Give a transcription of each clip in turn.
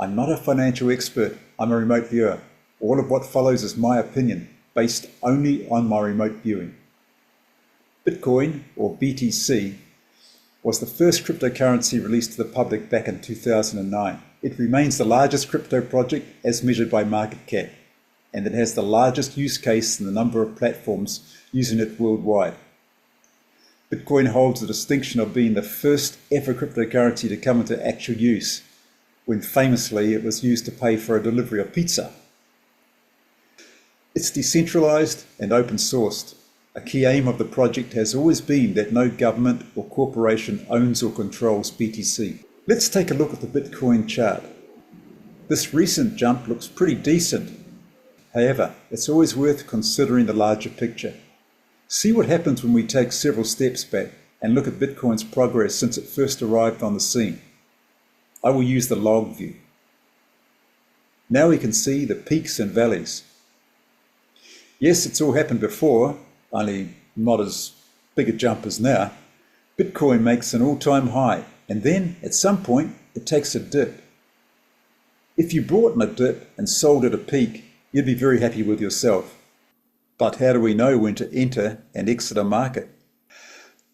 I'm not a financial expert, I'm a remote viewer. All of what follows is my opinion, based only on my remote viewing. Bitcoin, or BTC, was the first cryptocurrency released to the public back in 2009. It remains the largest crypto project as measured by market cap, and it has the largest use case in the number of platforms using it worldwide. Bitcoin holds the distinction of being the first ever cryptocurrency to come into actual use, when famously it was used to pay for a delivery of pizza. It's decentralized and open sourced. A key aim of the project has always been that no government or corporation owns or controls BTC. Let's take a look at the Bitcoin chart. This recent jump looks pretty decent. However, it's always worth considering the larger picture. See what happens when we take several steps back and look at Bitcoin's progress since it first arrived on the scene. I will use the log view. Now we can see the peaks and valleys. Yes, it's all happened before, only not as big a jump as now. Bitcoin makes an all-time high, and then at some point it takes a dip. If you bought in a dip and sold at a peak, you'd be very happy with yourself. But how do we know when to enter and exit a market?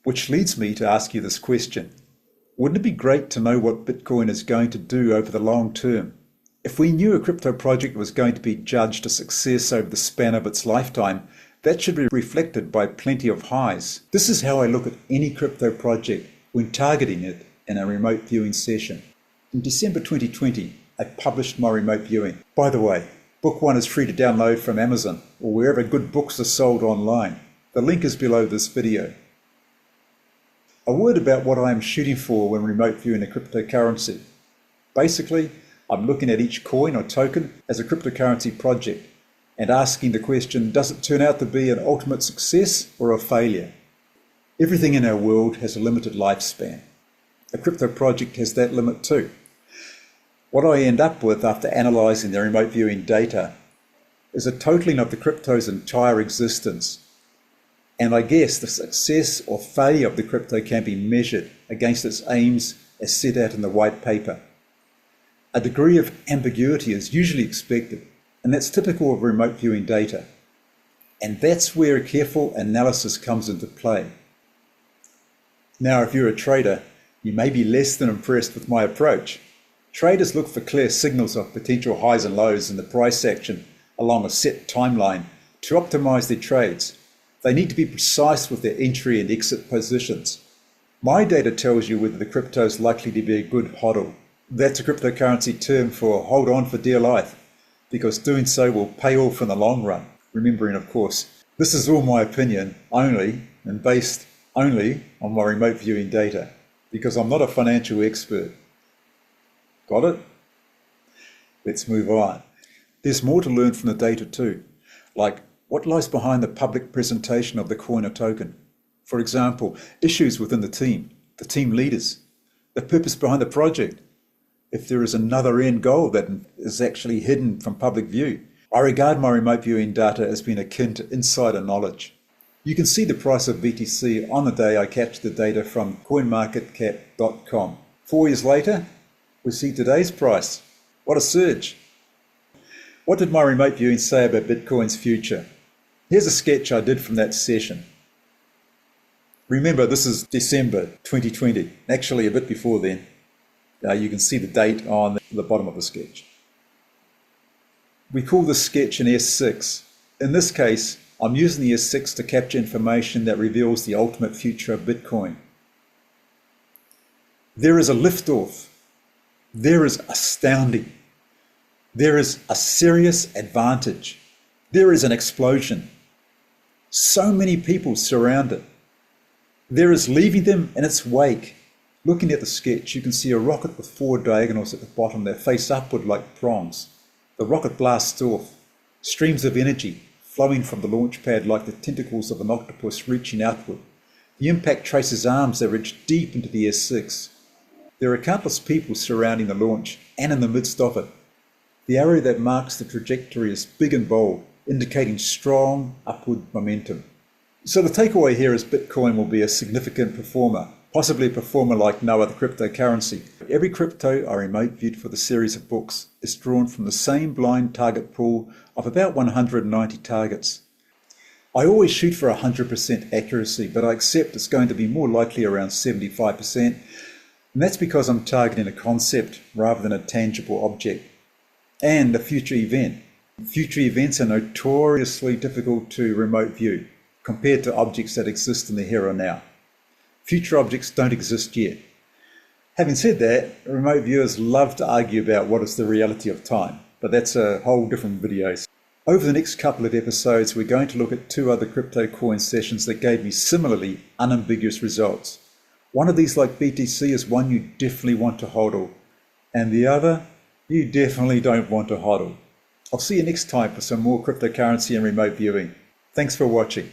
Which leads me to ask you this question. Wouldn't it be great to know what Bitcoin is going to do over the long term? If we knew a crypto project was going to be judged a success over the span of its lifetime, that should be reflected by plenty of highs. This is how I look at any crypto project when targeting it in a remote viewing session. In December 2020, I published my remote viewing. By the way, Book 1 is free to download from Amazon or wherever good books are sold online. The link is below this video. A word about what I am shooting for when remote viewing a cryptocurrency. Basically, I'm looking at each coin or token as a cryptocurrency project and asking the question, does it turn out to be an ultimate success or a failure? Everything in our world has a limited lifespan. A crypto project has that limit too. What I end up with after analysing the remote viewing data is a totaling of the crypto's entire existence. And I guess the success or failure of the crypto can be measured against its aims as set out in the white paper. A degree of ambiguity is usually expected, and that's typical of remote viewing data. And that's where a careful analysis comes into play. Now, if you're a trader, you may be less than impressed with my approach. Traders look for clear signals of potential highs and lows in the price action along a set timeline to optimize their trades. They need to be precise with their entry and exit positions. My data tells you whether the crypto is likely to be a good hodl. That's a cryptocurrency term for hold on for dear life, because doing so will pay off in the long run. Remembering, of course, this is all my opinion only and based only on my remote viewing data, because I'm not a financial expert. Got it? Let's move on. There's more to learn from the data too, like what lies behind the public presentation of the coin or token. For example, issues within the team leaders, the purpose behind the project, if there is another end goal that is actually hidden from public view. I regard my remote viewing data as being akin to insider knowledge. You can see the price of BTC on the day I captured the data from coinmarketcap.com. 4 years later, we see today's price. What a surge. What did my remote viewing say about Bitcoin's future? Here's a sketch I did from that session. Remember, this is December 2020, actually a bit before then. You can see the date on the bottom of the sketch. We call this sketch an S6. In this case, I'm using the S6 to capture information that reveals the ultimate future of Bitcoin. There is a liftoff. There is astounding. There is a serious advantage. There is an explosion. So many people surround it. There is leaving them in its wake. Looking at the sketch, you can see a rocket with 4 diagonals at the bottom that face upward like prongs. The rocket blasts off, streams of energy flowing from the launch pad like the tentacles of an octopus reaching outward. The impact traces arms that reach deep into the S6. There are countless people surrounding the launch and in the midst of it. The arrow that marks the trajectory is big and bold, indicating strong upward momentum. So the takeaway here is Bitcoin will be a significant performer, possibly a performer like no other cryptocurrency. every crypto I remote viewed for the series of books is drawn from the same blind target pool of about 190 targets. I always shoot for 100% accuracy, but I accept it's going to be more likely around 75%, and that's because I'm targeting a concept rather than a tangible object and a future event. Future events are notoriously difficult to remote view compared to objects that exist in the here and now. Future objects don't exist yet. Having said that, remote viewers love to argue about what is the reality of time, but that's a whole different video. Over the next couple of episodes, we're going to look at 2 other crypto coin sessions that gave me similarly unambiguous results. One of these, like BTC, is one you definitely want to hodl, and the other, you definitely don't want to hodl. I'll see you next time for some more cryptocurrency and remote viewing. Thanks for watching.